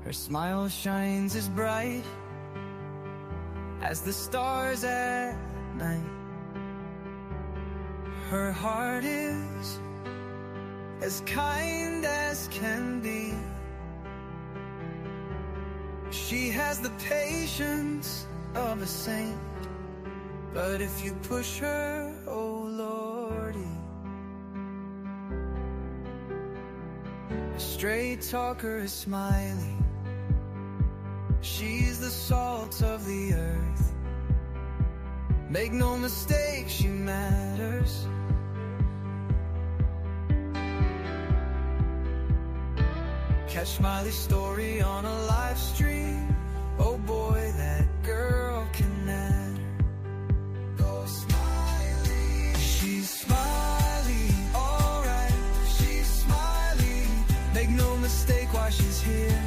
Her smile shines as bright as the stars at night. Her heart is as kind as can be. She has the patience of a saint, but if you push her, oh Lordy. A straight talker is smiling. She's the salt of the earth. Make no mistake, she matters. Catch Smiley's story on a live stream. Oh boy, that girl can matter. Go Smiley. She's Smiley, alright. She's Smiley. Make no mistake why she's here.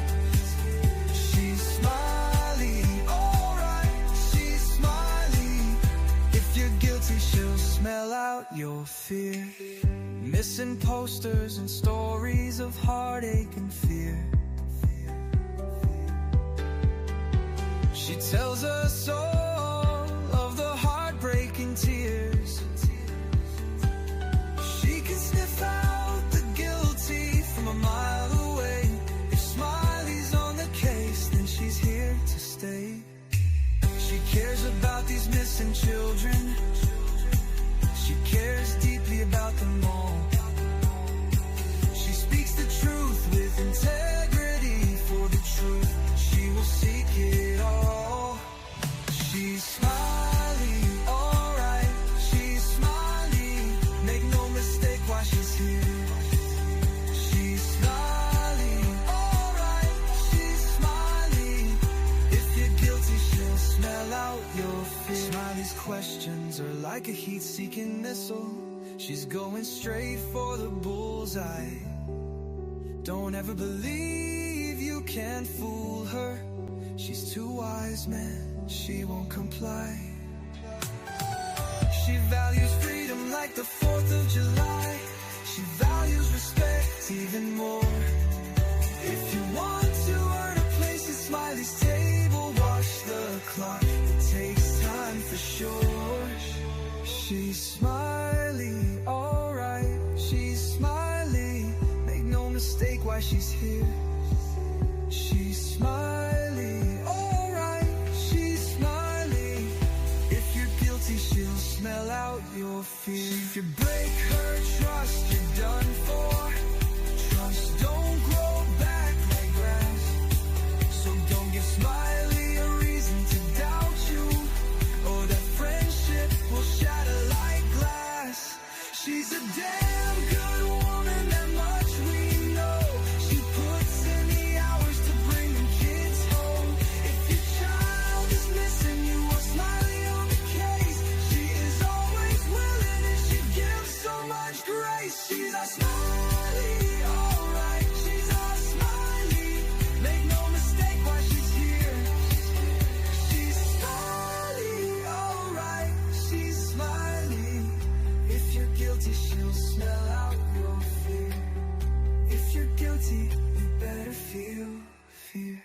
She's Smiley, alright. She's Smiley. If you're guilty, she'll smell out your fear. Missing posters and stories of heartache and fear. She tells us all of the heartbreaking tears. She can sniff out the guilty from a mile away. If Smiley's on the case, then she's here to stay. She cares about these missing children. She cares deeply about them all. She speaks the truth with integrity. For the truth, she will seek it all. She's Smiley, alright. She's Smiley. Make no mistake why she's here. She's Smiley, alright. She's Smiley. If you're guilty, she'll smell out your fear. Smiley's questions are like a heat-seeking missile. She's going straight for the bullseye. Don't ever believe you can fool her. She's too wise, man, she won't comply. She values freedom like the 4th of July. She values respect even more. If you want to earn a place at Smiley's table, watch the clock, it takes time for sure. She's Smiley, alright. She's Smiley. Make no mistake why she's here. She's Smiley, alright. She's Smiley. If you're guilty, she'll smell out your fear. If you break her trust, you're done for. Trust don't grow back like grass. So don't give Smiley a reason to doubt you, or that friendship will shatter like glass. She's a damn good woman, that much we know. She puts in the hours to bring them kids home. If your child is missing, you want Smiley on the case. She is always willing and she gives so much grace. She's a Smiley, alright. She's a Smiley. Make no mistake why she's here. She's Smiley, alright. She's Smiley. If you're guilty, she'll smell out your fear. If you're guilty, you better feel fear.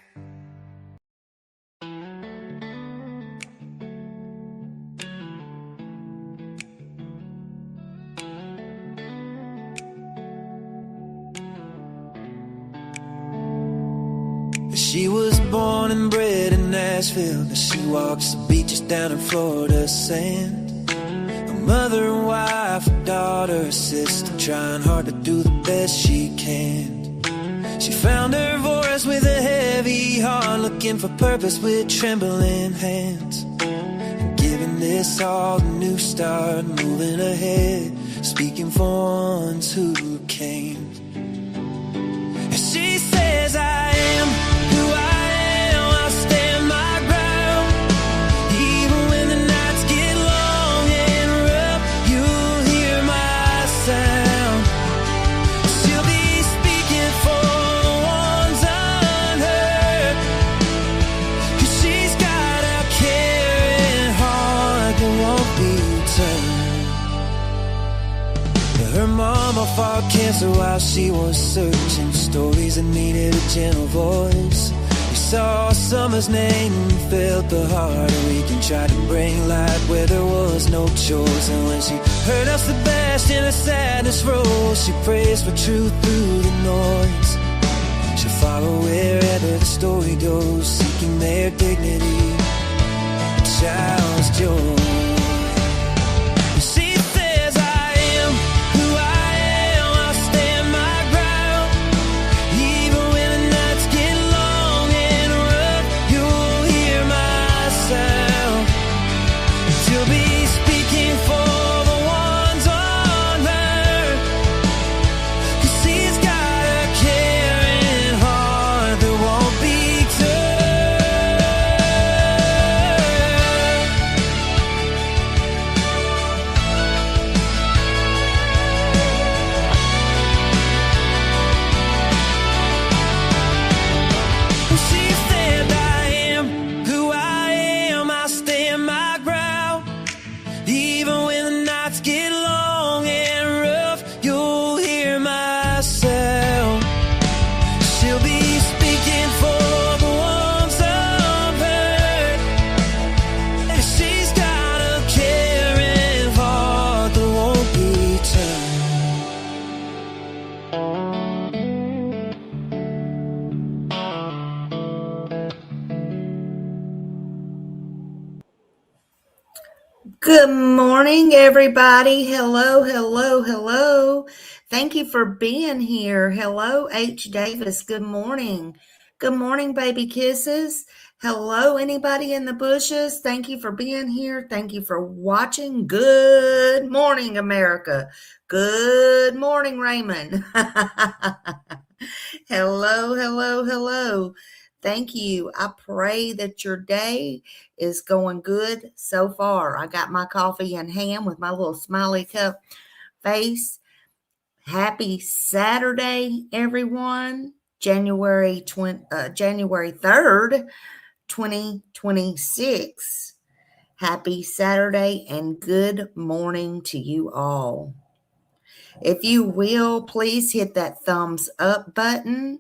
She was born and bred in Nashville. Now she walks the beaches down in Florida sand. A mother and wife, a daughter, a sister, trying hard to do the best she can. She found her voice with a heavy heart, looking for purpose with trembling hands. And giving this all a new start, moving ahead, speaking for ones who came. And she says, I am who I am, I'll stand my ground. Even when the nights get long and rough, you'll hear my sound. She'll be speaking for the ones unheard, 'cause she's got a caring heart that won't be turned. Her mama fought cancer while she was searching, stories that needed a gentle voice. We saw summer's name and felt the heart of week and tried to bring light where there was no choice. And when she heard us the best in a sadness rose, she prays for truth through the noise. She'll follow wherever the story goes, seeking their dignity, a child's joy. She says, I am who I am, I'll stand my ground. Even when the nights get long and rough, you'll hear my sound. She'll be speaking for the ones on her, 'cause she's got a caring heart that won't be turned. She said, I am who I am, I stand my ground. Even when the nights get long and rough, you'll hear my sound. She'll be speaking for the ones of her. She's got a caring heart that won't be turned. Good morning, everybody. Hello, hello, hello. Thank you for being here. Hello, H. Davis. Good morning. Good morning, baby kisses. Hello, anybody in the bushes. Thank you for being here. Thank you for watching. Good morning, America. Good morning, Raymond. Hello, hello, hello. Thank you. I pray that your day is going good so far. I got my coffee in hand with my little smiley cup face. Happy Saturday, everyone. January 3rd, 2026. Happy Saturday and good morning to you all. If you will, please hit that thumbs up button.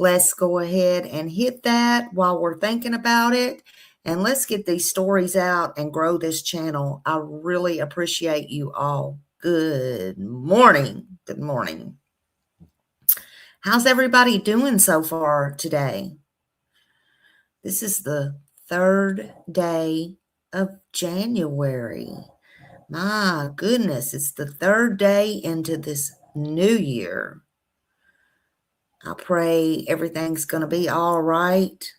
Let's go ahead and hit that while we're thinking about it. And let's get these stories out and grow this channel. I really appreciate you all. Good morning. Good morning. How's everybody doing so far today? This is the 3rd day of January. My goodness, it's the 3rd day into this new year. I pray everything's going to be all right.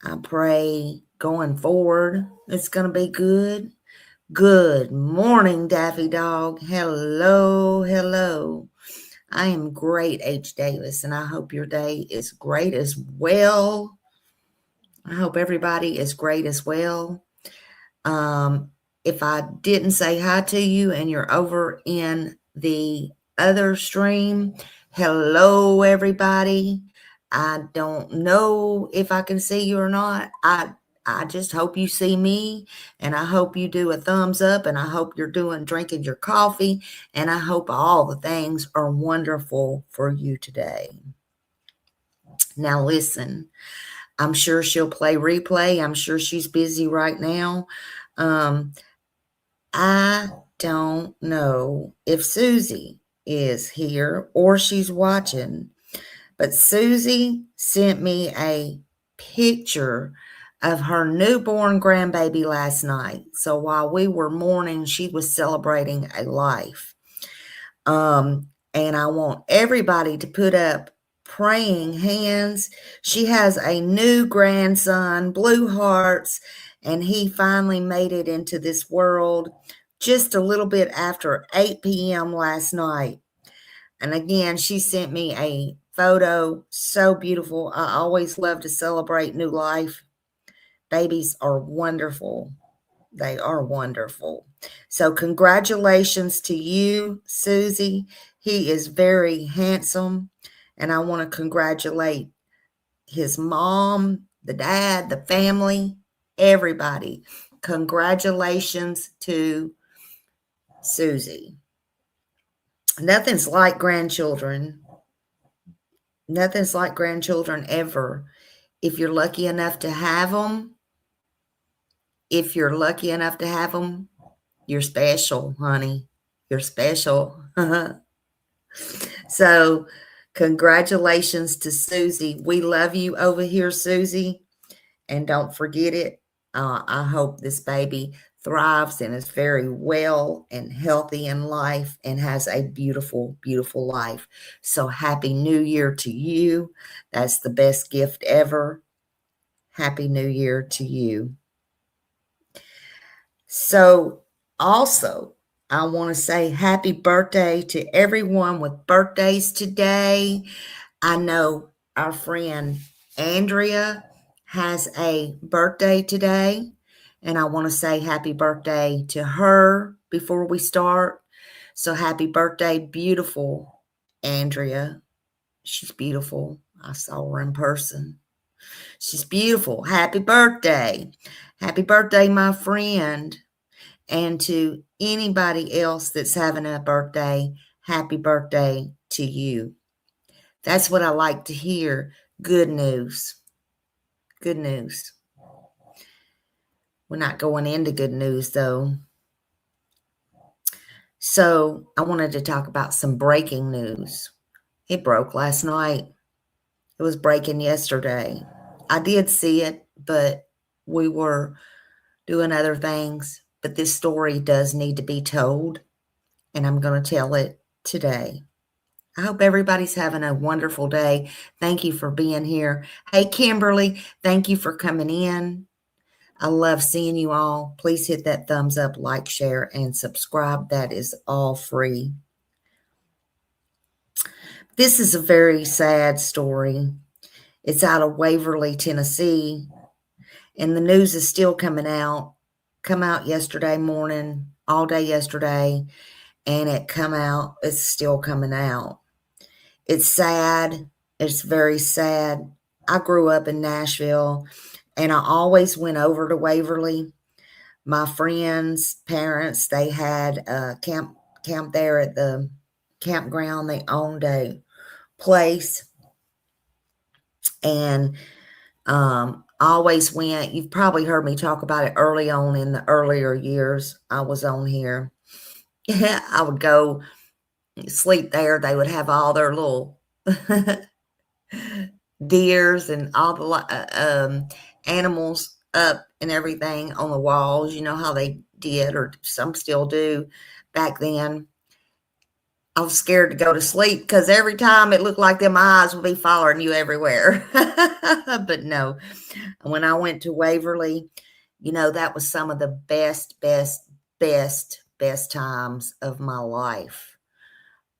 I pray going forward it's going to be good. Good morning, Daffy Dog. Hello, hello. I am great, H. Davis, and I hope your day is great as well. I hope everybody is great as well. If I didn't say hi to you and you're over in the other stream, hello, everybody. I don't know if I can see you or not. I just hope you see me, and I hope you do a thumbs up, and I hope you're drinking your coffee, and I hope all the things are wonderful for you today. Now listen, I'm sure she'll play replay. I'm sure she's busy right now. I don't know if Susie is here or she's watching, but Susie sent me a picture of her newborn grandbaby last night. So while we were mourning, she was celebrating a life. And I want everybody to put up praying hands. She has a new grandson, blue hearts, and he finally made it into this world just a little bit after 8 p.m. last night. And again, she sent me a photo, so beautiful. I always love to celebrate new life. Babies are wonderful. They are wonderful. So congratulations to you, Susie. He is very handsome. And I want to congratulate his mom, the dad, the family, everybody. Congratulations to Susie. Nothing's like grandchildren. Nothing's like grandchildren ever. if you're lucky enough to have them, you're special, honey. You're special. So congratulations to Susie. We love you over here, Susie. And don't forget it. I hope this baby thrives and is very well and healthy in life and has a beautiful, beautiful life. So happy New Year to you. That's the best gift ever. Happy New Year to you. So also, I want to say happy birthday to everyone with birthdays today. I know our friend Andrea has a birthday today, and I want to say happy birthday to her before we start. So happy birthday, beautiful Andrea. She's beautiful. I saw her in person. She's beautiful. Happy birthday. Happy birthday, my friend. And to anybody else that's having a birthday, happy birthday to you. That's what I like to hear. Good news. Good news. We're not going into good news, though. So I wanted to talk about some breaking news. It broke last night. It was breaking yesterday. I did see it, but we were doing other things. But this story does need to be told, and I'm going to tell it today. I hope everybody's having a wonderful day. Thank you for being here. Hey, Kimberly, thank you for coming in. I love seeing you all. Please hit that thumbs up, like, share, and subscribe. That is all free. This is a very sad story. It's out of Waverly, Tennessee, and the news is still coming out. Come out yesterday morning, all day yesterday, and it's still coming out. It's sad. It's very sad. I grew up in Nashville, and I always went over to Waverly. My friends' parents, they had a camp there at the campground. They owned a place, and I always went. You've probably heard me talk about it early on in the earlier years I was on here. I would go sleep there. They would have all their little deers and all the animals up and everything on the walls. You know how they did, or some still do back then. I was scared to go to sleep because every time it looked like them eyes would be following you everywhere. But no, when I went to Waverly, that was some of the best times of my life.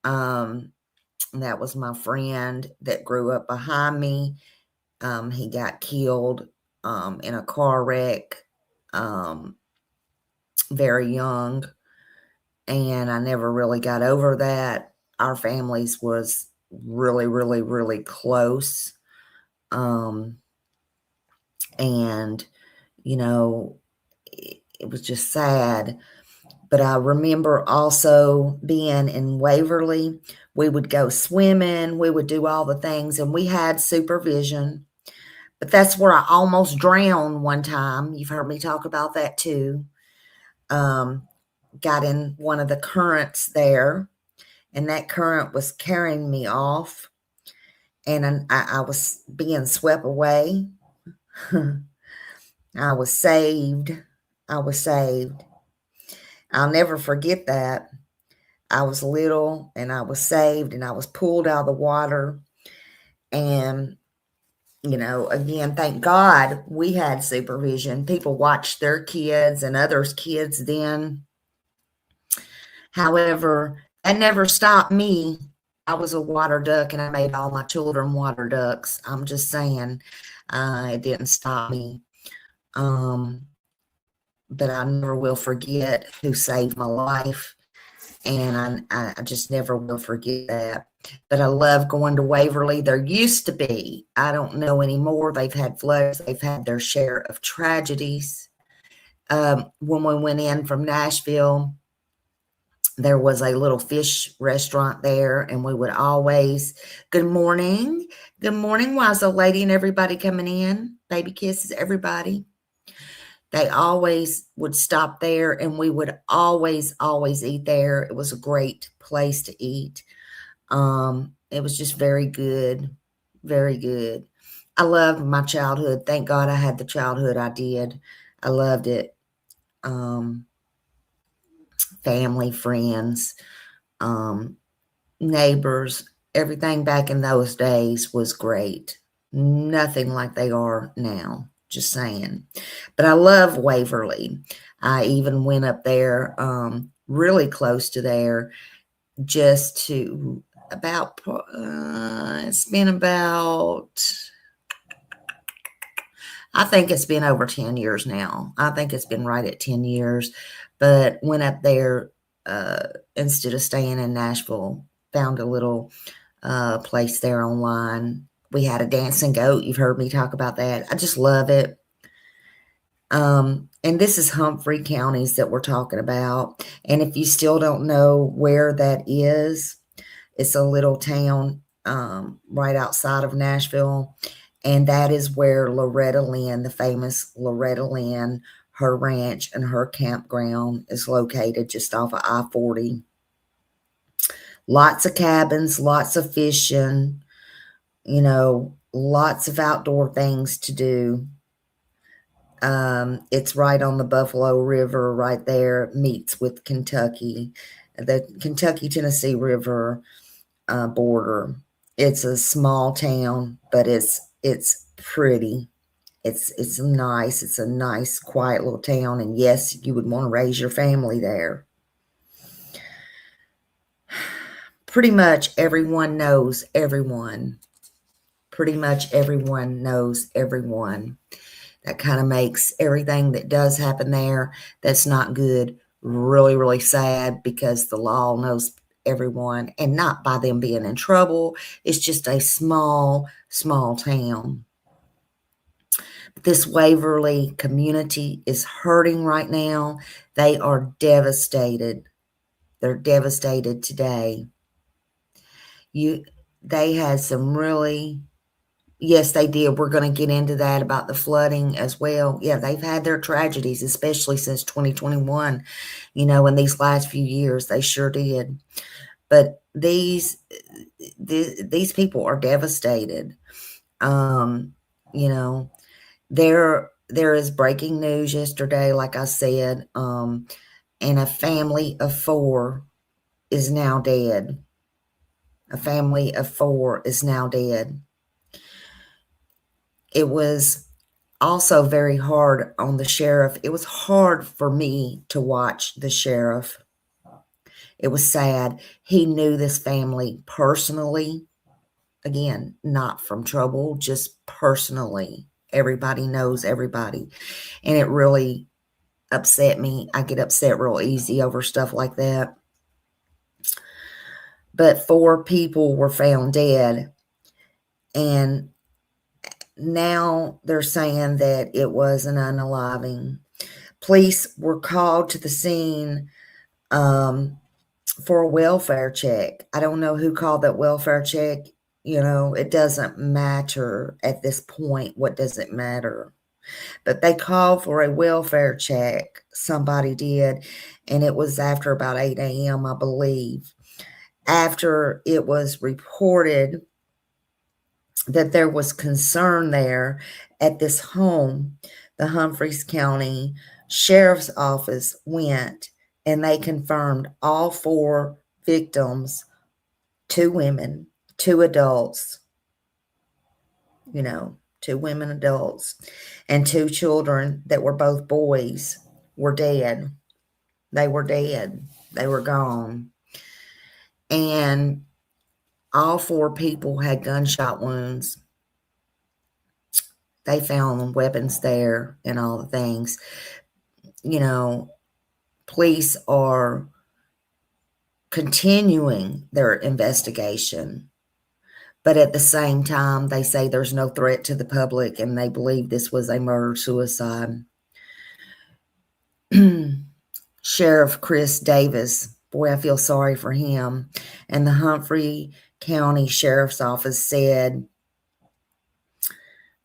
That was my friend that grew up behind me. He got killed in a car wreck very young, and I never really got over that. Our families was really, really, really close. And, it was just sad. But I remember also being in Waverly. We would go swimming. We would do all the things, and we had supervision. But that's where I almost drowned one time. You've heard me talk about that too. Got in one of the currents there, and that current was carrying me off, and I was being swept away. I was saved. I'll never forget that. I was little, and I was saved, and I was pulled out of the water. And, again, thank God we had supervision. People watched their kids and others' kids then. However, that never stopped me. I was a water duck, and I made all my children water ducks. I'm just saying, it didn't stop me. But I never will forget who saved my life, and I just never will forget that. But I love going to Waverly. There used to be, I don't know anymore. They've had floods. They've had their share of tragedies. When we went in from Nashville, there was a little fish restaurant there, and we would always, good morning, why's the lady and everybody coming in? Baby kisses, everybody. They always would stop there, and we would always eat there. It was a great place to eat. It was just very good, very good. I loved my childhood. Thank God I had the childhood I did. I loved it. Family, friends, neighbors, everything back in those days was great. Nothing like they are now, just saying. But I love Waverly. I even went up there, really close to there, just to about, it's been about, I think it's been over 10 years now. I think it's been right at 10 years, but went up there, instead of staying in Nashville, found a little place there online. We had a dancing goat. You've heard me talk about that. I just love it. And this is Humphrey counties that we're talking about. And if you still don't know where that is, it's a little town right outside of Nashville. And that is where Loretta Lynn, the famous Loretta Lynn, her ranch and her campground is located just off of I-40. Lots of cabins, lots of fishing, you know, lots of outdoor things to do. It's right on the Buffalo River right there. It meets with Kentucky, the Kentucky-Tennessee River border. It's a small town, but it's pretty. It's nice. It's a nice, quiet little town. And yes, you would want to raise your family there. Pretty much everyone knows everyone. Pretty much everyone knows everyone. That kind of makes everything that does happen there that's not good really, really sad, because the law knows everyone, and not by them being in trouble. It's just a small, small town. This Waverly community is hurting right now. They are devastated. They're devastated today. They had some really, yes, they did. We're going to get into that about the flooding as well. Yeah, they've had their tragedies, especially since 2021. You know, in these last few years, they sure did. But these people are devastated. You know, there is breaking news yesterday, like I said, and a family of 4 is now dead. A family of 4 is now dead. It was also very hard on the sheriff. It was hard for me to watch the sheriff. It was sad. He knew this family personally. Again, not from trouble, just personally. Everybody knows everybody. And it really upset me. I get upset real easy over stuff like that. But 4 people were found dead. And now they're saying that it was an unaliving. Police were called to the scene for a welfare check. I don't know who called that welfare check. You know, it doesn't matter at this point. What does it matter? But they called for a welfare check. Somebody did. And it was after about 8 a.m., I believe. After it was reported that there was concern there at this home, the Humphreys County Sheriff's Office went and they confirmed all 4 victims, 2 women, 2 adults, you know, 2 women adults, and 2 children that were both boys were dead. They were dead. They were gone. And all 4 people had gunshot wounds. They found weapons there and all the things. You know, police are continuing their investigation. But at the same time, they say there's no threat to the public, and they believe this was a murder-suicide. Sheriff Chris Davis Boy, I feel sorry for him. And the Humphrey County Sheriff's Office said,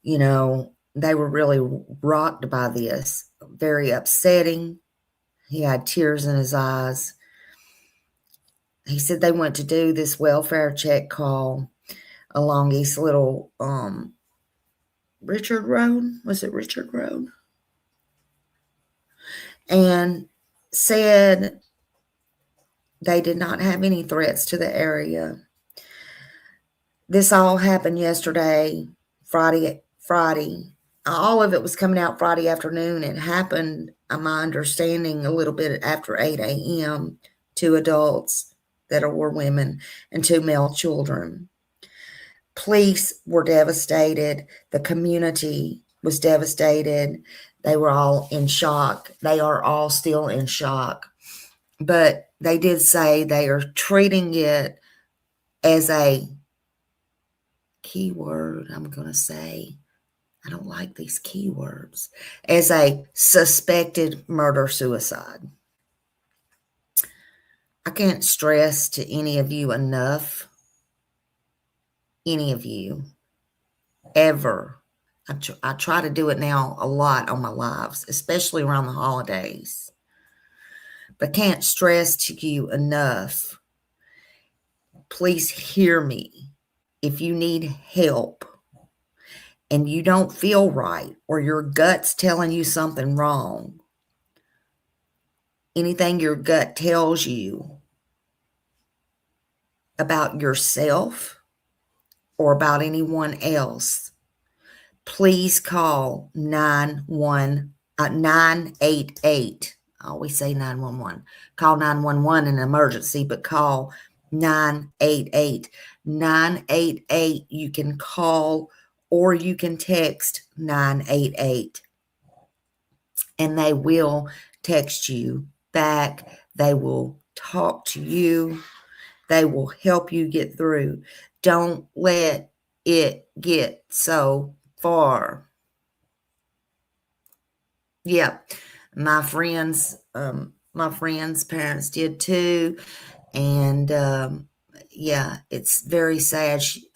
you know, they were really rocked by this. Very upsetting. He had tears in his eyes. He said they went to do this welfare check call along East Little Richard Road. Was it Richard Road? And said they did not have any threats to the area. This all happened yesterday, Friday. All of it was coming out Friday afternoon. It happened, my understanding, a little bit after 8 a.m. 2 adults that were women and 2 male children. Police were devastated. The community was devastated. They were all in shock. They are all still in shock. But they did say they are treating it as a keyword. I'm going to say, I don't like these keywords, as a suspected murder-suicide. I can't stress to any of you enough, any of you, ever. I try to do it now a lot on my lives, especially around the holidays. But can't stress to you enough, please hear me. If you need help and you don't feel right, or your gut's telling you something wrong, anything your gut tells you about yourself or about anyone else, please call 988. I always say 911. Call 911 in an emergency, but call 988. 988, you can call or you can text 988. And they will text you back. They will talk to you. They will help you get through. Don't let it get so far. Yeah, my friends' parents did too, and yeah, it's very sad. She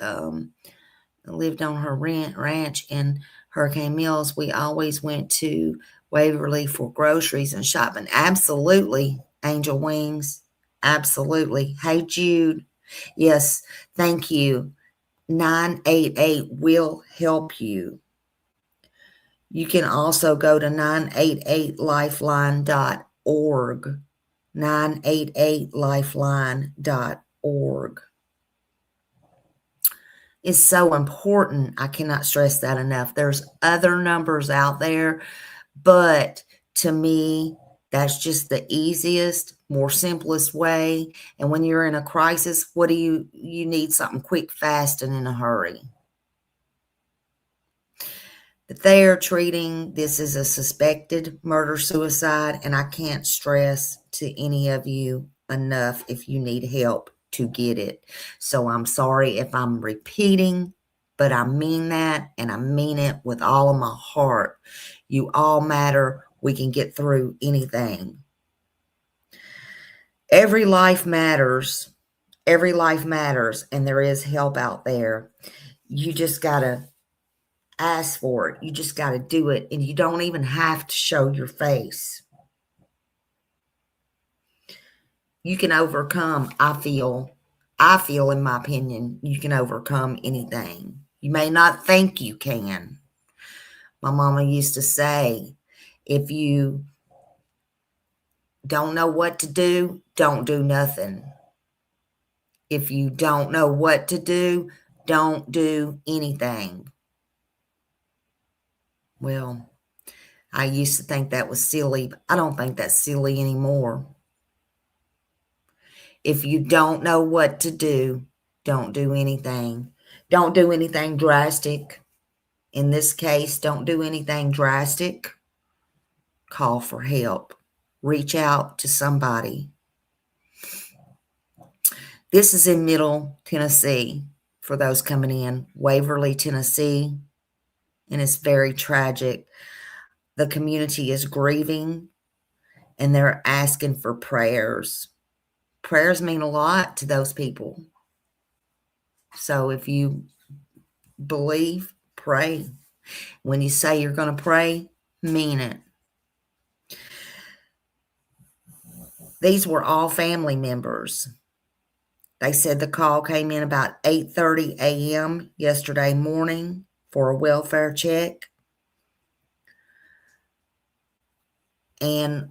lived on her ranch in Hurricane Mills. We always went to Waverly for groceries and shopping. Absolutely, Angel Wings. Absolutely. Hey, Jude. Yes, thank you. 988 will help you. You can also go to 988lifeline.org. 988lifeline.org. It's so important. I cannot stress that enough. There's other numbers out there, but to me, that's just the easiest, more simplest way. And when you're in a crisis, what do you need? Something quick, fast, and in a hurry. But they are treating this as a suspected murder-suicide, and I can't stress to any of you enough if you need help to get it. So I'm sorry if I'm repeating, but I mean that, and I mean it with all of my heart. You all matter. We can get through anything. Every life matters. Every life matters, and there is help out there. You just got to ask for it. You just got to do it, and you don't even have to show your face. You can overcome, I feel in my opinion, you can overcome anything. You may not think you can. My mama used to say, if you don't know what to do, don't do nothing. If you don't know what to do, don't do anything. Well, I used to think that was silly, but I don't think that's silly anymore. If you don't know what to do, don't do anything. Don't do anything drastic. In this case, don't do anything drastic. Call for help. Reach out to somebody. This is in Middle Tennessee, for those coming in. Waverly, Tennessee. And it's very tragic. The community is grieving, and they're asking for prayers. Prayers mean a lot to those people. So if you believe, pray. When you say you're going to pray, mean it. These were all family members. They said the call came in about 8:30 a.m. yesterday morning for a welfare check. And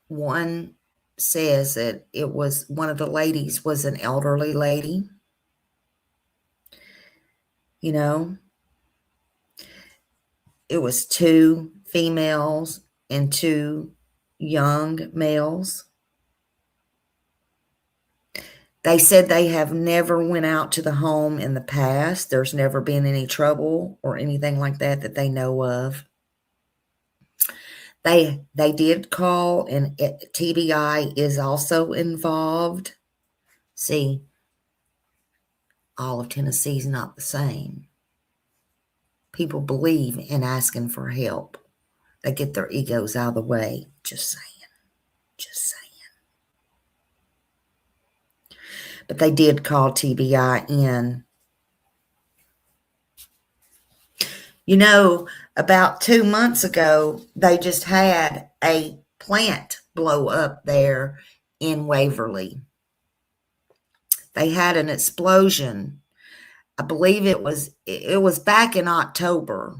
one says that it was one of the ladies was an elderly lady. You know, it was 2 females and 2 young males. They said they have never went out to the home in the past. There's never been any trouble or anything like that that they know of. They did call, and TBI is also involved. See, all of Tennessee's not the same. People believe in asking for help. They get their egos out of the way. Just saying. Just saying. But they did call TBI in. You know, about 2 months ago, they just had a plant blow up there in Waverly. They had an explosion. I believe it was back in October.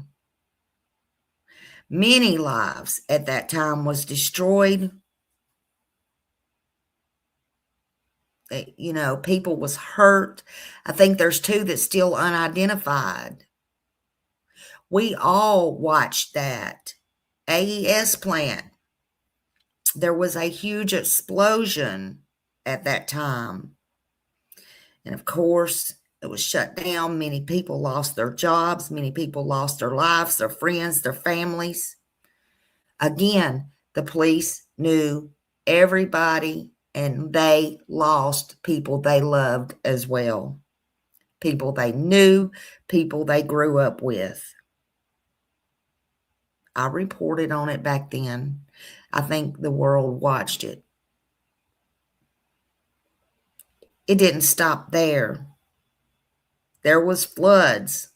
Many lives at that time was destroyed. You know, people was hurt. I think there's 2 that's still unidentified. We all watched that AES plant. There was a huge explosion at that time. And of course, it was shut down. Many people lost their jobs. Many people lost their lives, their friends, their families. Again, the police knew everybody, and they lost people they loved as well. People they knew, people they grew up with. I reported on it back then. I think the world watched it. It didn't stop there. There was floods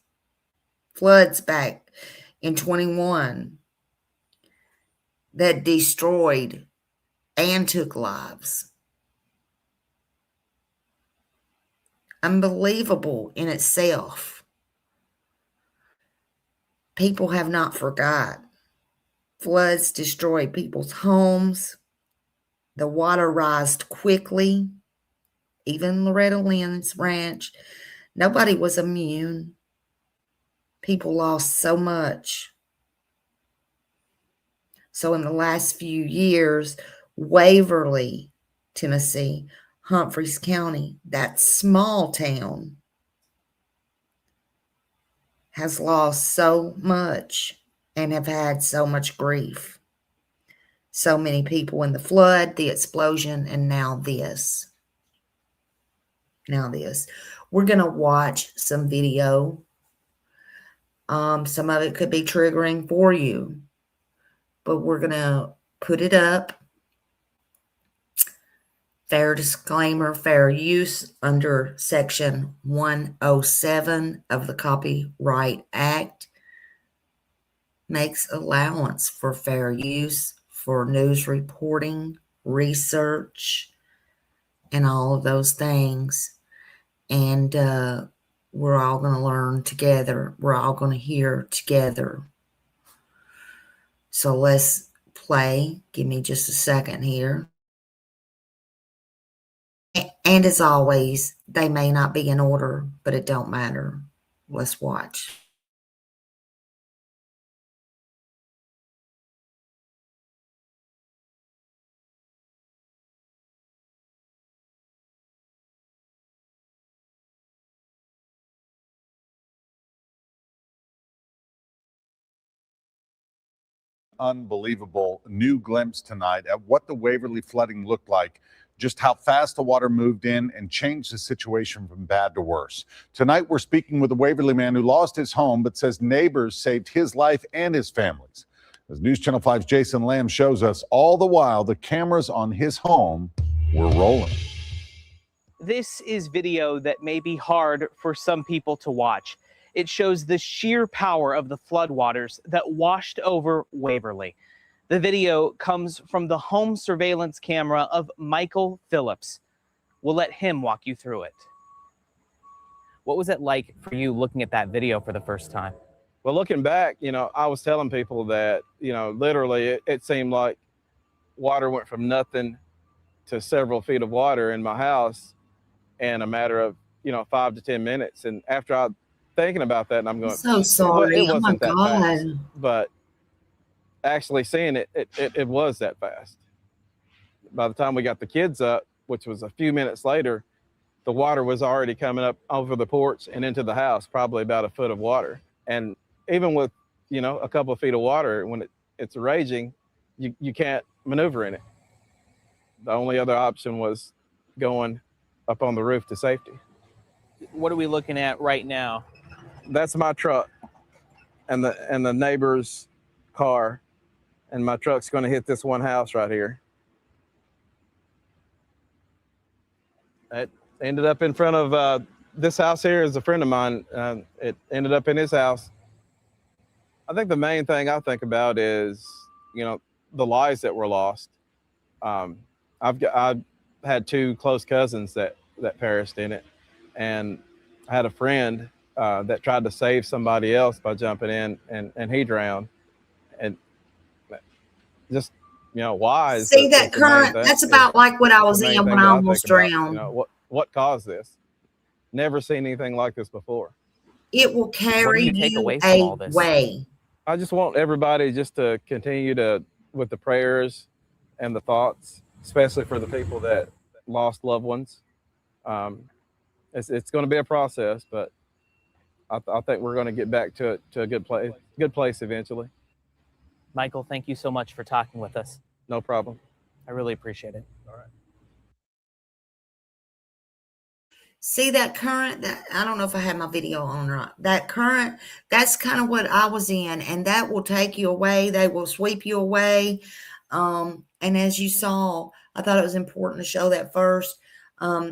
back in 21 that destroyed and took lives. Unbelievable in itself. People have not forgot. Floods destroyed people's homes. The water rised quickly. Even Loretta Lynn's ranch. Nobody was immune. People lost so much. So in the last few years, Waverly, Tennessee, Humphreys County, that small town, has lost so much and have had so much grief. So many people in the flood, the explosion, and now this. We're going to watch some video. Some of it could be triggering for you, but we're going to put it up. Fair disclaimer, fair use under Section 107 of the Copyright Act makes allowance for fair use for news reporting, research, and all of those things. And we're all going to learn together. We're all going to hear together. So let's play. Give me just a second here. And as always, they may not be in order, but it don't matter. Let's watch. Unbelievable new glimpse tonight at what the Waverly flooding looked like, just how fast the water moved in and changed the situation from bad to worse. Tonight, we're speaking with a Waverly man who lost his home, but says neighbors saved his life and his family's. As News Channel 5's Jason Lamb shows us, all the while, the cameras on his home We're rolling. This is video that may be hard for some people to watch. It shows the sheer power of the floodwaters that washed over Waverly. The video comes from the home surveillance camera of Michael Phillips. We'll let him walk you through it. What was it like for you looking at that video for the first time? Well, looking back, I was telling people that, literally it seemed like water went from nothing to several feet of water in my house in a matter of, 5 to 10 minutes. And after I thinking about that, and I'm going, so sorry. It wasn't oh my that God. fast. But actually seeing it was that fast. By the time we got the kids up, which was a few minutes later, the water was already coming up over the porch and into the house, probably about a foot of water. And even with, a couple of feet of water, when it's raging, you can't maneuver in it. The only other option was going up on the roof to safety. What are we looking at right now? That's my truck and the neighbor's car, and my truck's going to hit this one house right here. It ended up in front of this house here is a friend of mine. It ended up in his house. I think the main thing I think about is, the lives that were lost. I've had 2 close cousins that perished in it, and I had a friend that tried to save somebody else by jumping in, and he drowned. And just, why? See that current? That's about like what I was in when I almost drowned. What caused this? Never seen anything like this before. It will carry you away. I just want everybody just to continue with the prayers and the thoughts, especially for the people that lost loved ones. It's going to be a process, but I think we're going to get back to a good place eventually. Michael, thank you so much for talking with us. No problem. I really appreciate it. All right. See that current? That I don't know if I had my video on or not. That current, that's kind of what I was in, and that will take you away. They will sweep you away. And as you saw, I thought it was important to show that first.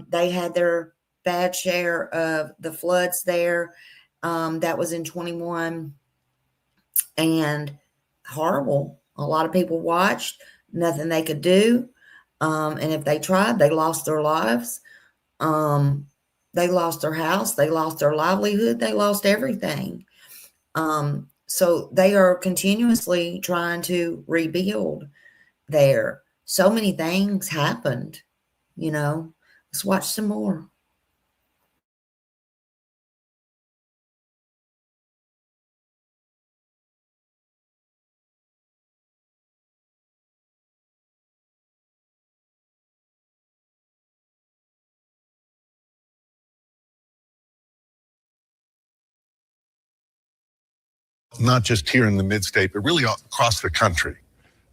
They had their bad share of the floods there. That was in 21, and horrible. A lot of people watched, nothing they could do. And if they tried, they lost their lives. They lost their house. They lost their livelihood. They lost everything. So they are continuously trying to rebuild there. So many things happened, Let's watch some more. Not just here in the mid-state, but really across the country.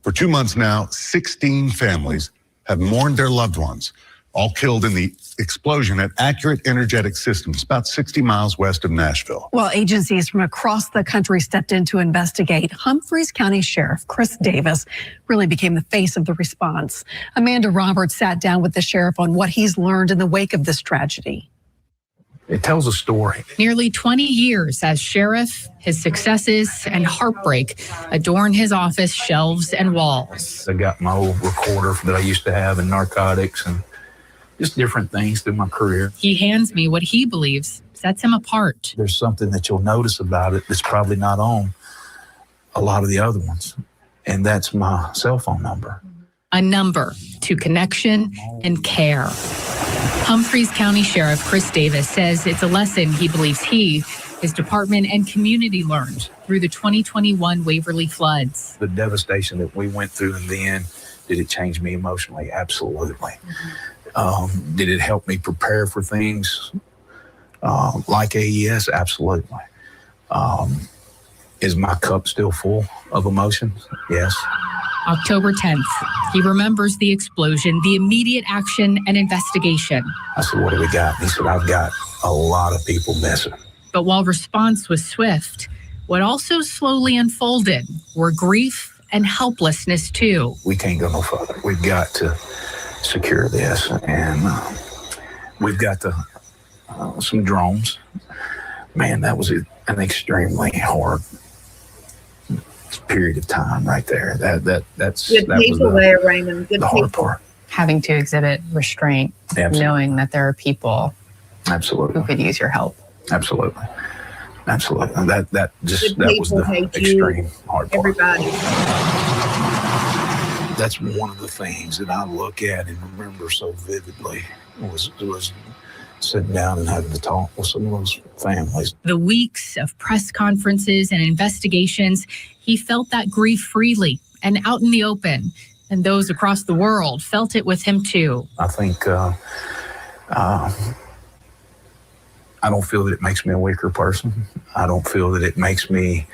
For 2 months now, 16 families have mourned their loved ones, all killed in the explosion at Accurate Energetic Systems, about 60 miles west of Nashville. Well, agencies from across the country stepped in to investigate. Humphreys County Sheriff Chris Davis really became the face of the response. Amanda Roberts sat down with the sheriff on what he's learned in the wake of this tragedy. It tells a story. Nearly 20 years as sheriff, his successes and heartbreak adorn his office shelves and walls. I got my old recorder that I used to have in narcotics and just different things through my career. He hands me what he believes sets him apart. There's something that you'll notice about it that's probably not on a lot of the other ones, and that's my cell phone number. A number to connection and care. Humphreys County Sheriff Chris Davis says it's a lesson he believes he, his department, and community learned through the 2021 Waverly floods. The devastation that we went through, and then did it change me emotionally? Absolutely. Did it help me prepare for things like AES? Absolutely. Is my cup still full of emotions? Yes. October 10th, he remembers the explosion, the immediate action and investigation. I said, what do we got? He said, I've got a lot of people missing. But while response was swift, what also slowly unfolded were grief and helplessness too. We can't go no further. We've got to secure this. And we've got some drones. Man, that was an extremely hard period of time right there. Good That people was there, Raymond. Good the hard people. part. Having to exhibit restraint, Absolutely. knowing that there are people Absolutely. who could use your help. Absolutely. Absolutely. That was people the hate you, extreme hard part. Everybody. That's one of the things that I look at and remember so vividly was sitting down and having to talk with some of those families. The weeks of press conferences and investigations, he felt that grief freely and out in the open. And those across the world felt it with him too. I think I don't feel that it makes me a weaker person. I don't feel that it makes me,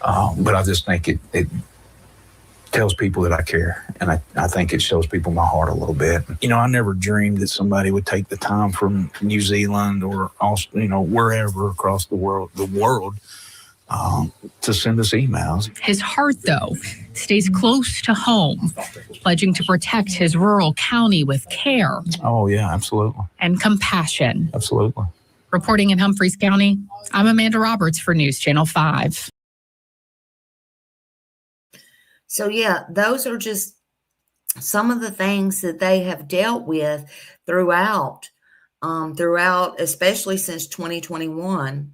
but I just think it tells people that I care. And I think it shows people my heart a little bit. You know, I never dreamed that somebody would take the time from New Zealand or, wherever across the world, to send us emails. His heart, though, stays close to home, pledging to protect his rural county with care. Oh, yeah, absolutely. And compassion. Absolutely. Reporting in Humphreys County, I'm Amanda Roberts for News Channel 5. So, yeah, those are just some of the things that they have dealt with throughout, especially since 2021.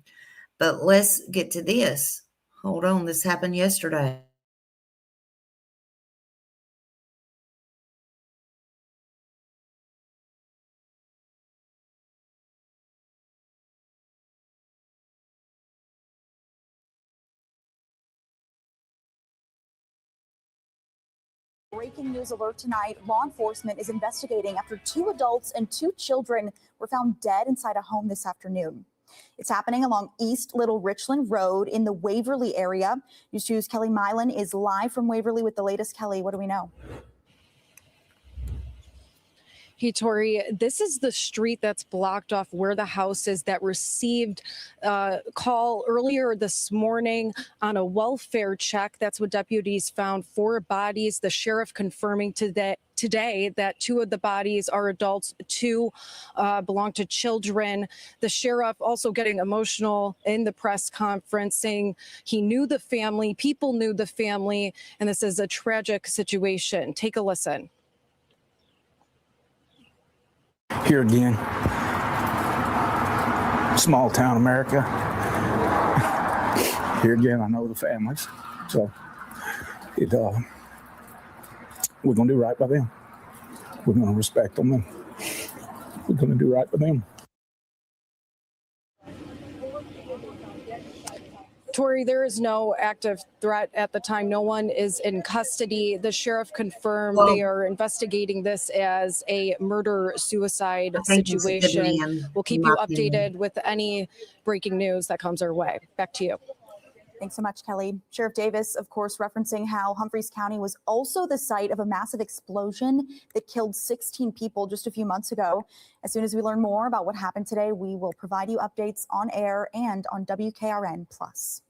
But let's get to this. Hold on, this happened yesterday. Breaking news alert tonight. Law enforcement is investigating after 2 adults and 2 children were found dead inside a home this afternoon. It's happening along East Little Richland Road in the Waverly area. News 2's Kelly Milan is live from Waverly with the latest. Kelly, what do we know? Hey, Tori, this is the street that's blocked off where the house is that received a call earlier this morning on a welfare check. That's what deputies found, 4 bodies. The sheriff confirming today that 2 of the bodies are adults, 2 belong to children. The sheriff also getting emotional in the press conference, saying he knew the family, people knew the family, and this is a tragic situation. Take a listen. Here again, small town America. Here again, I know the families, so we're gonna do right by them. We're gonna respect them, and we're gonna do right by them. Tori, there is no active threat at the time. No one is in custody. The sheriff confirmed they are investigating this as a murder-suicide situation. We'll keep you updated with any breaking news that comes our way. Back to you. Thanks so much, Kelly. Sheriff Davis, of course, referencing how Humphreys County was also the site of a massive explosion that killed 16 people just a few months ago. As soon as we learn more about what happened today, we will provide you updates on air and on WKRN+.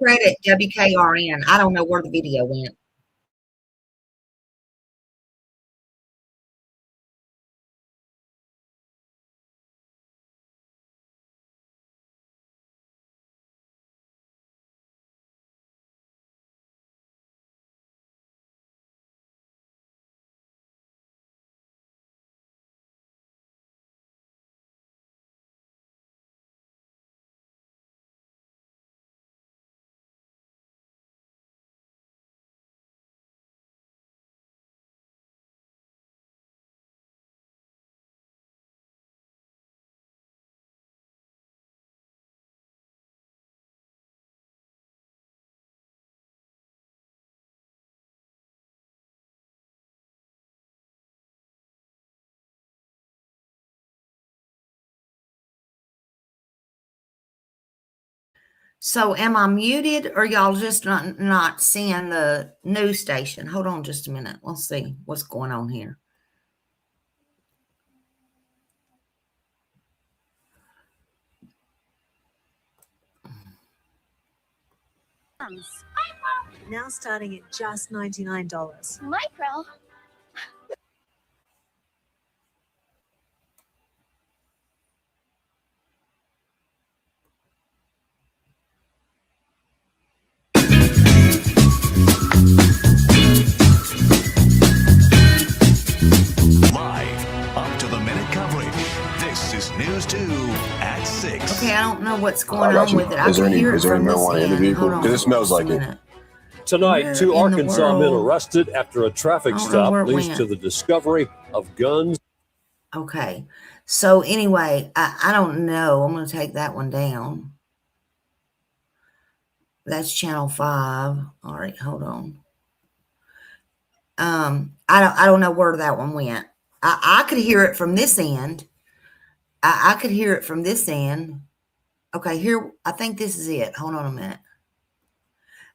Credit WKRN. I don't know where the video went. So am I muted or y'all just not seeing the news station? Hold on just a minute. Let's see what's going on here. Now starting at just $99. Micro. Live, up-to-the-minute coverage. This is News 2 at 6. Okay, I don't know what's going on with it. I can hear it from this end. Hold on. Because it smells like it. Tonight, two Arkansas men arrested after a traffic stop leads to the discovery of guns. Okay, so anyway, I don't know. I'm going to take that one down. That's channel 5. All right, hold on. I don't know where that one went. I could hear it from this end. I could hear it from this end. Okay, here, I think this is it. Hold on a minute.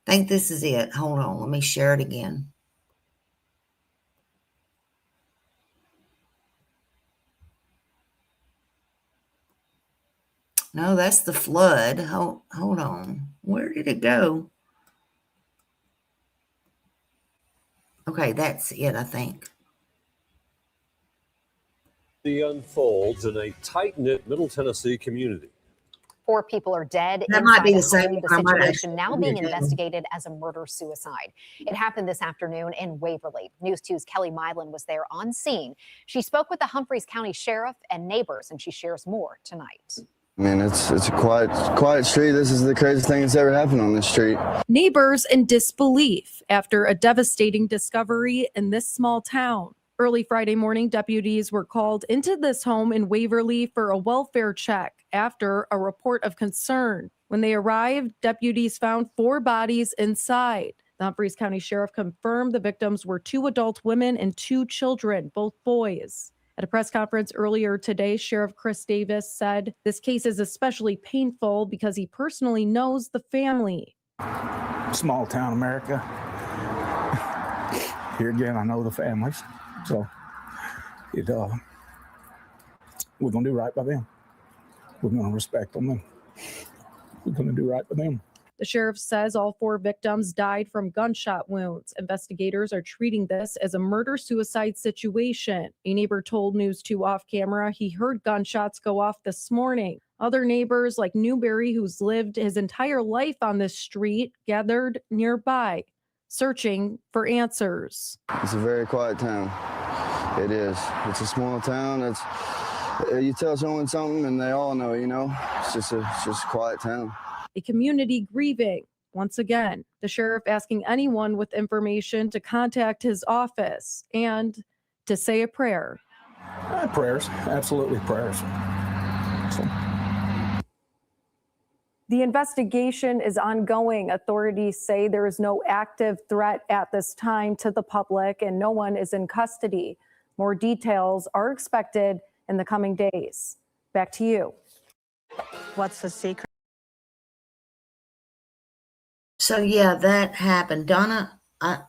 I think this is it. Hold on. Let me share it again. No, that's the flood. Hold on. Where did it go? Okay, that's it, I think. The unfolds in a tight-knit Middle Tennessee community. 4 people are dead. That might be the inside a same. home. The situation now being investigated as a murder-suicide. It happened this afternoon in Waverly. News 2's Kelly Milan was there on scene. She spoke with the Humphreys County Sheriff and neighbors, and she shares more tonight. I mean, it's a quiet street. This is the craziest thing that's ever happened on this street. Neighbors in disbelief after a devastating discovery in this small town. Early Friday morning, deputies were called into this home in Waverly for a welfare check after a report of concern. When they arrived, deputies found 4 bodies inside. The Humphreys County Sheriff confirmed the victims were 2 adult women and 2 children, both boys. At a press conference earlier today, Sheriff Chris Davis said this case is especially painful because he personally knows the family. Small town America. Here again, I know the families. So we're going to do right by them. We're going to respect them, and we're going to do right by them. The sheriff says all 4 victims died from gunshot wounds. Investigators are treating this as a murder-suicide situation. A neighbor told News 2 off camera he heard gunshots go off this morning. Other neighbors like Newberry, who's lived his entire life on this street, gathered nearby, searching for answers. It's a very quiet town. It is. It's a small town. You tell someone something and they all know, you know. It's just a quiet town. A community grieving. Once again, the sheriff asking anyone with information to contact his office and to say a prayer. Prayers, absolutely prayers. So. The investigation is ongoing. Authorities say there is no active threat at this time to the public and no one is in custody. More details are expected in the coming days. Back to you. What's the secret? So yeah, that happened. Donna, I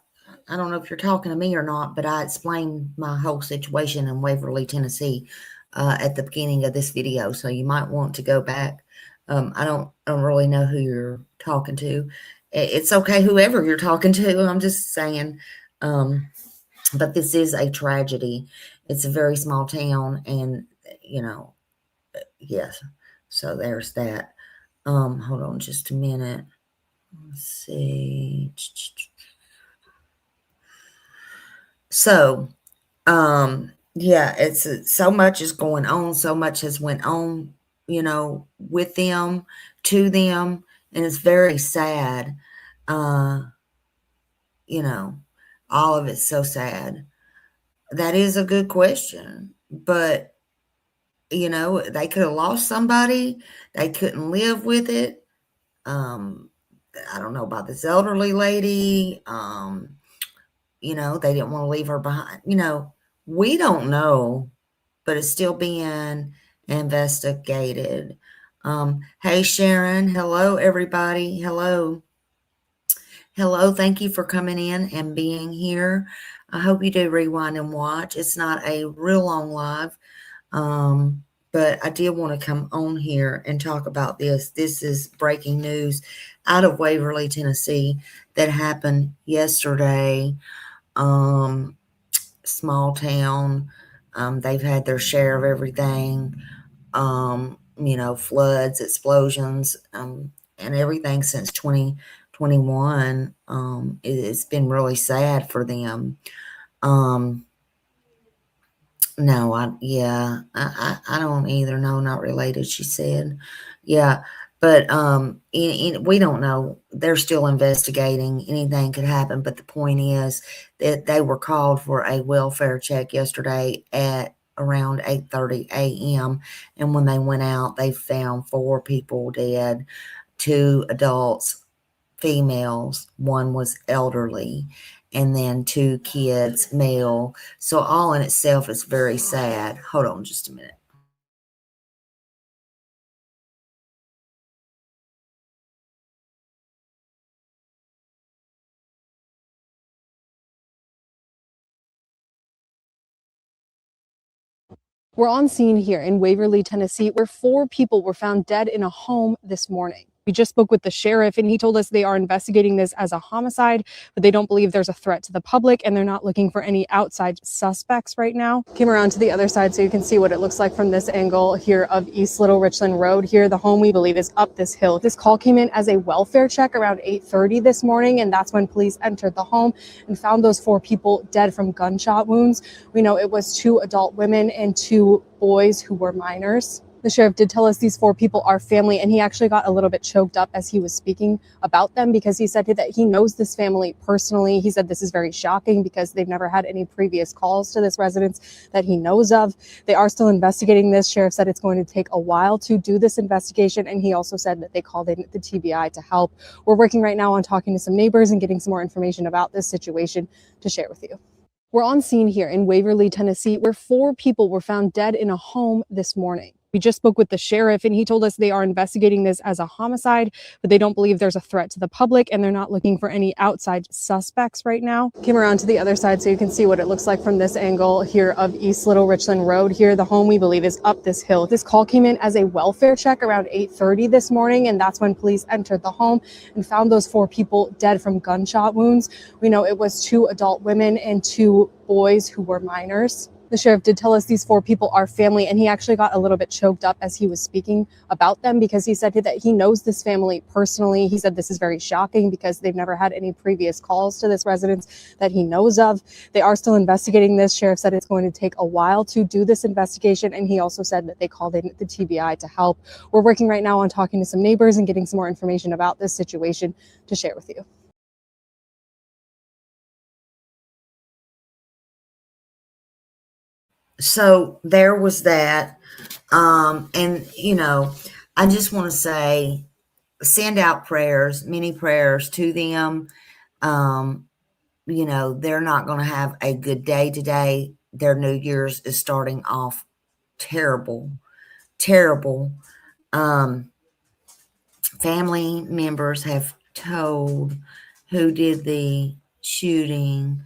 don't know if you're talking to me or not, but I explained my whole situation in Waverly, Tennessee at the beginning of this video. So you might want to go back. I don't really know who you're talking to. It's okay, whoever you're talking to. I'm just saying, but this is a tragedy. It's a very small town, and you know, yes. So there's that. Hold on just a minute. Let's see. So, yeah, it's so much is going on. So much has went on, you know, with them, to them, and it's very sad. You know, all of it's so sad. That is a good question, but you know, they could have lost somebody. They couldn't live with it. I don't know about this elderly lady. You know, they didn't want to leave her behind. You know, we don't know, but it's still being investigated. Hey, Sharon. Hello, everybody. Hello. Hello. Thank you for coming in and being here. I hope you do rewind and watch. It's not a real long live, but I did want to come on here and talk about this. This is breaking news out of Waverly, Tennessee, that happened yesterday. Small town. They've had their share of everything. Floods, explosions, and everything since 2021. It's been really sad for them. No, I don't either. No, not related, she said. Yeah, but we don't know. They're still investigating. Anything could happen, but the point is that they were called for a welfare check yesterday at around 8:30 a.m. And when they went out, they found 4 people dead, 2 adults, females, 1 was elderly, and then 2 kids, male. So all in itself is very sad. Hold on just a minute. We're on scene here in Waverly, Tennessee, where 4 people were found dead in a home this morning. We just spoke with the sheriff, and he told us they are investigating this as a homicide, but they don't believe there's a threat to the public, and they're not looking for any outside suspects right now. Came around to the other side so you can see what it looks like from this angle here of East Little Richland Road. Here, the home we believe is up this hill. This call came in as a welfare check around 8:30 this morning, and that's when police entered the home and found those 4 people dead from gunshot wounds. We know it was 2 adult women and 2 boys who were minors. The sheriff did tell us these 4 people are family, and he actually got a little bit choked up as he was speaking about them because he said that he knows this family personally. He said this is very shocking because they've never had any previous calls to this residence that he knows of. They are still investigating this. Sheriff said it's going to take a while to do this investigation, and he also said that they called in the TBI to help. We're working right now on talking to some neighbors and getting some more information about this situation to share with you. We're on scene here in Waverly, Tennessee, where 4 people were found dead in a home this morning. We just spoke with the sheriff, and he told us they are investigating this as a homicide, but they don't believe there's a threat to the public, and they're not looking for any outside suspects right now. Came around to the other side so you can see what it looks like from this angle here of East Little Richland Road. Here, the home we believe is up this hill. This call came in as a welfare check around 8:30 this morning, and that's when police entered the home and found those 4 people dead from gunshot wounds. We know it was 2 adult women and 2 boys who were minors. The sheriff did tell us these 4 people are family, and he actually got a little bit choked up as he was speaking about them because he said that he knows this family personally. He said this is very shocking because they've never had any previous calls to this residence that he knows of. They are still investigating this. Sheriff said it's going to take a while to do this investigation, and he also said that they called in the TBI to help. We're working right now on talking to some neighbors and getting some more information about this situation to share with you. So there was that. And, I just want to say, send out prayers, many prayers to them. They're not going to have a good day today. Their New Year's is starting off terrible, terrible. Family members have told who did the shooting,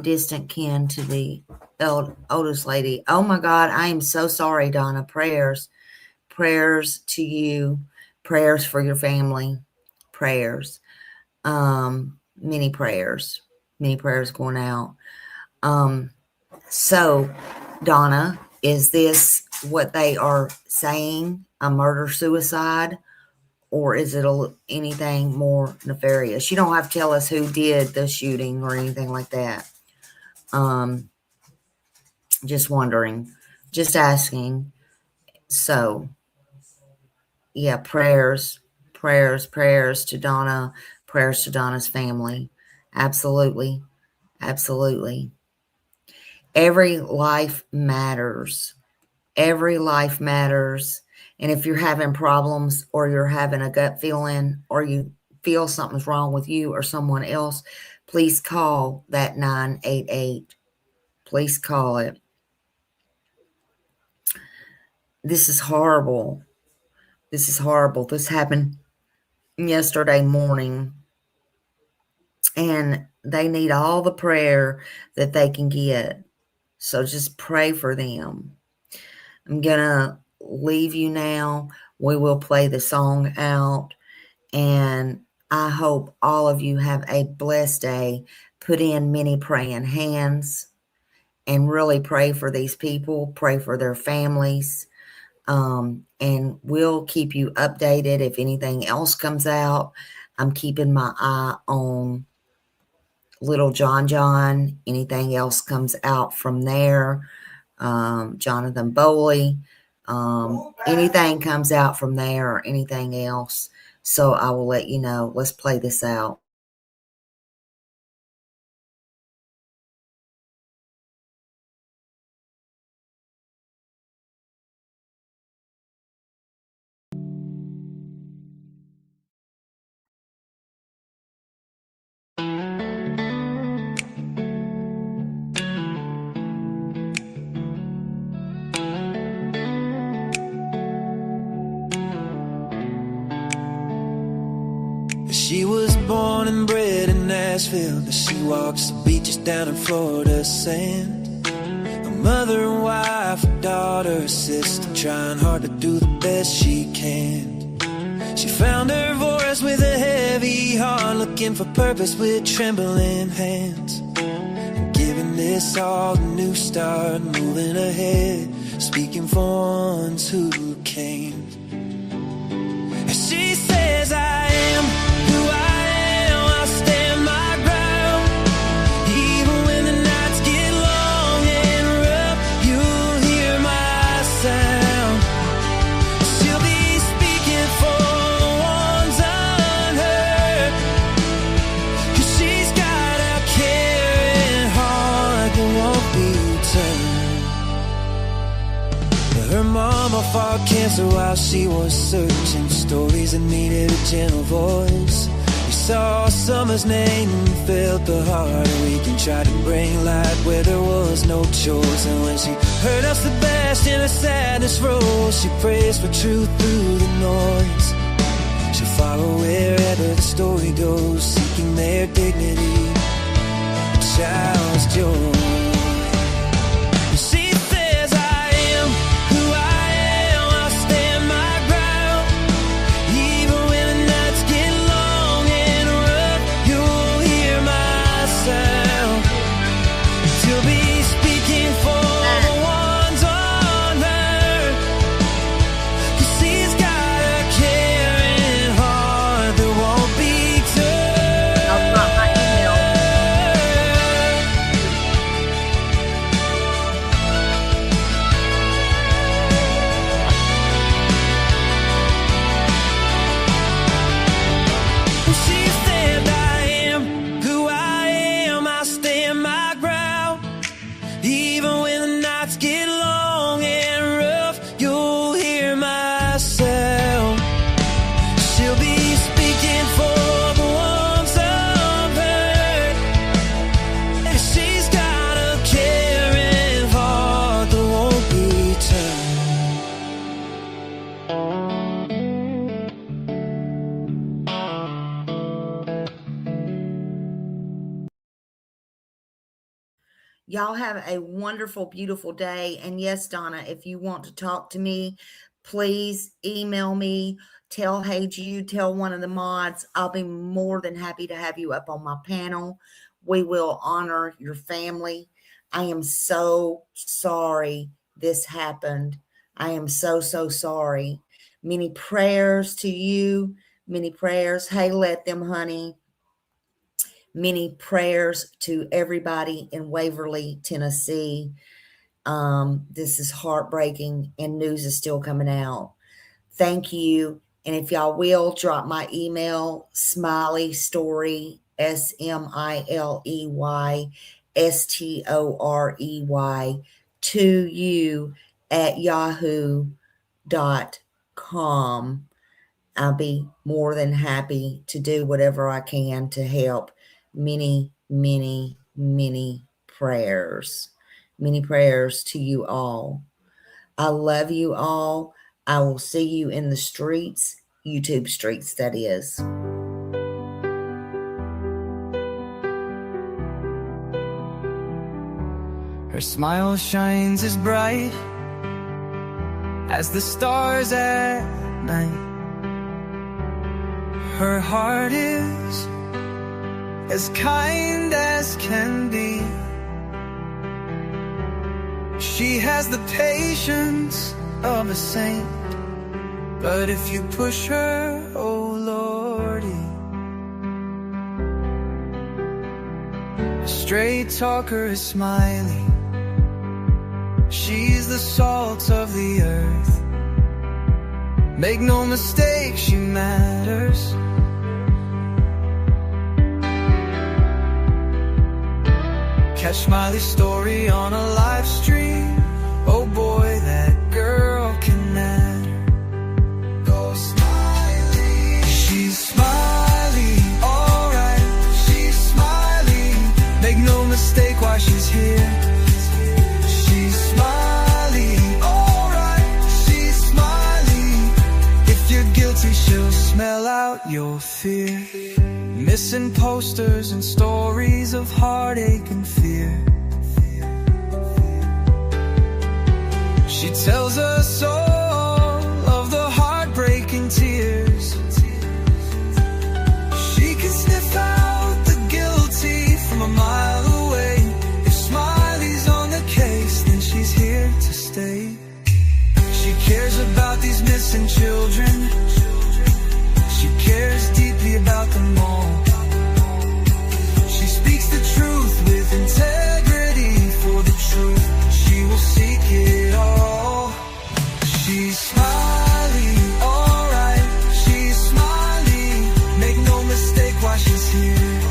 distant kin to the oldest lady. Oh my God, I am so sorry, Donna. Prayers to you, prayers for your family, prayers, many prayers going out. So Donna, is this what they are saying, a murder suicide, or is it anything more nefarious? You don't have to tell us who did the shooting or anything like that. Just wondering, just asking. So, yeah, prayers to Donna, prayers to Donna's family. Absolutely. Absolutely. Every life matters. Every life matters. And if you're having problems or you're having a gut feeling or you feel something's wrong with you or someone else, please call that 988. Please call it. This is horrible. This is horrible. This happened yesterday morning, and they need all the prayer that they can get. So just pray for them. I'm going to leave you now. We will play the song out, and I hope all of you have a blessed day. Put in many praying hands and really pray for these people, pray for their families. And we'll keep you updated if anything else comes out. I'm keeping my eye on Little John. Anything else comes out from there, Jonathan Bowley, anything comes out from there or anything else. So I will let you know. Let's play this out. She was born and bred in Nashville, but she walks the beaches down in Florida sand. A mother and wife, a daughter, a sister, trying hard to do the best she can. She found her voice with a heavy heart, looking for purpose with trembling hands. And giving this all a new start, moving ahead, speaking for ones who came. She says, I am who I am, I'll stand my ground. Even when the nights get long and rough, you'll hear my sound. She'll be speaking for the ones unheard, 'cause she's got a caring heart that won't be turned. Her mama fought cancer while she was searching, stories that needed a gentle voice. We saw summer's name and felt the heart weak and tried to bring light where there was no choice. And when she heard us the best in her sadness rose, she prays for truth through the noise. She'll follow wherever the story goes, seeking their dignity, a child's joy. Y'all have a wonderful, beautiful day. And yes, Donna, if you want to talk to me, please email me. Tell Hey Jude, tell one of the mods. I'll be more than happy to have you up on my panel. We will honor your family. I am so sorry this happened. I am so, so sorry. Many prayers to you. Many prayers. Hey, let them, honey. Many prayers to everybody in Waverly, Tennessee. This is heartbreaking and news is still coming out. Thank you. And if y'all will, drop my email, smileystory, SMILEYSTOREY, to you at yahoo.com. I'll be more than happy to do whatever I can to help. Many, many, many prayers. Many prayers to you all. I love you all. I will see you in the streets, YouTube streets, that is. Her smile shines as bright as the stars at night. Her heart is as kind as can be. She has the patience of a saint, but if you push her, oh Lordy. A straight talker is smiling. She's the salt of the earth. Make no mistake, she matters. Catch Smiley's story on a live stream. Oh boy, that girl can matter. Go Smiley. She's Smiley, alright. She's Smiley. Make no mistake why she's here. She's Smiley, alright. She's Smiley. If you're guilty, she'll smell out your fear. Missing posters and stories of heartache and fear. She tells us all of the heartbreaking tears. She can sniff out the guilty from a mile away. If Smiley's on the case, then she's here to stay. She cares about these missing children. She cares deeply about them all. She speaks the truth with integrity. For the truth, she will seek it all. She's Smiley, alright. She's Smiley. Make no mistake why she's here.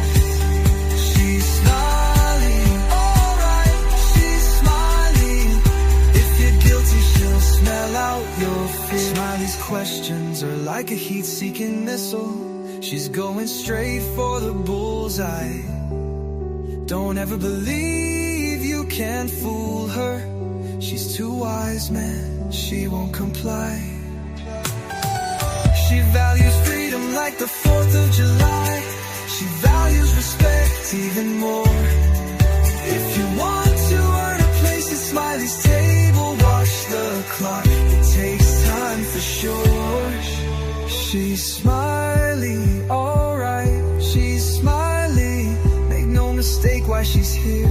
She's Smiley, alright. She's Smiley. If you're guilty, she'll smell out your fear. Smiley's questions are like a heat-seeking missile. She's going straight for the bullseye. Don't ever believe you can fool her. She's too wise, man, she won't comply. She values freedom like the 4th of July. She values respect even more. If you want to earn a place at Smiley's table, watch the clock, it takes time for sure. She's Smiley, alright. She's Smiley. Make no mistake why she's here.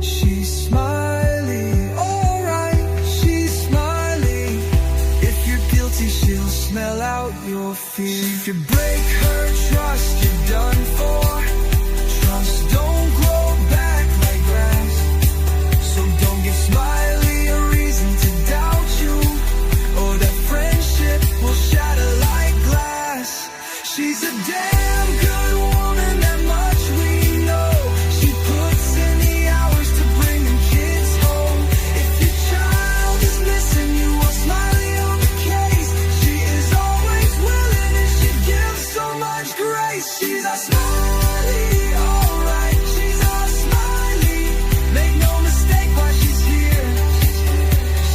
She's Smiley, alright. She's Smiley. If you're guilty, she'll smell out your fear. If you break her trust, you're done for. Trust don't grow back like grass. So don't give Smiley a reason to doubt you, or that friendship will shatter like glass. She's a damn good woman, that much we know. She puts in the hours to bring them kids home. If your child is missing, you want Smiley on the case. She is always willing and she gives so much grace. She's a Smiley, alright. She's a Smiley. Make no mistake why she's here.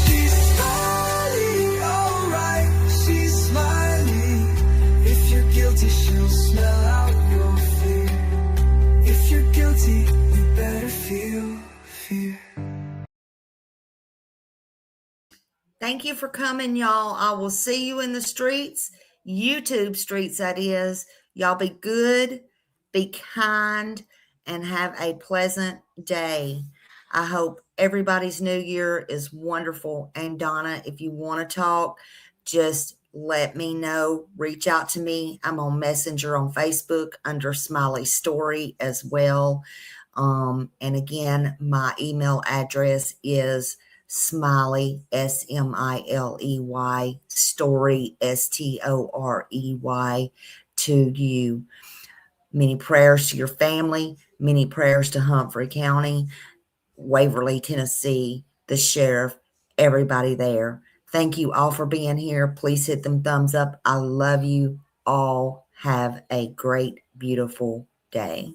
She's Smiley, alright. She's Smiley. If you're guilty, she'll smell out your fear. If you're guilty, you better feel fear. Thank you for coming, y'all. I will see you in the streets, YouTube streets, that is. Y'all be good, be kind, and have a pleasant day. I hope everybody's new year is wonderful. And Donna, if you want to talk, just let me know. Reach out to me. I'm on Messenger on Facebook under Smiley Story as well. And again, my email address is Smiley, SMILEY, Story, STOREY, to you. Many prayers to your family. Many prayers to Humphrey County, Waverly, Tennessee, the sheriff, everybody there. Thank you all for being here. Please hit them thumbs up. I love you all. Have a great, beautiful day.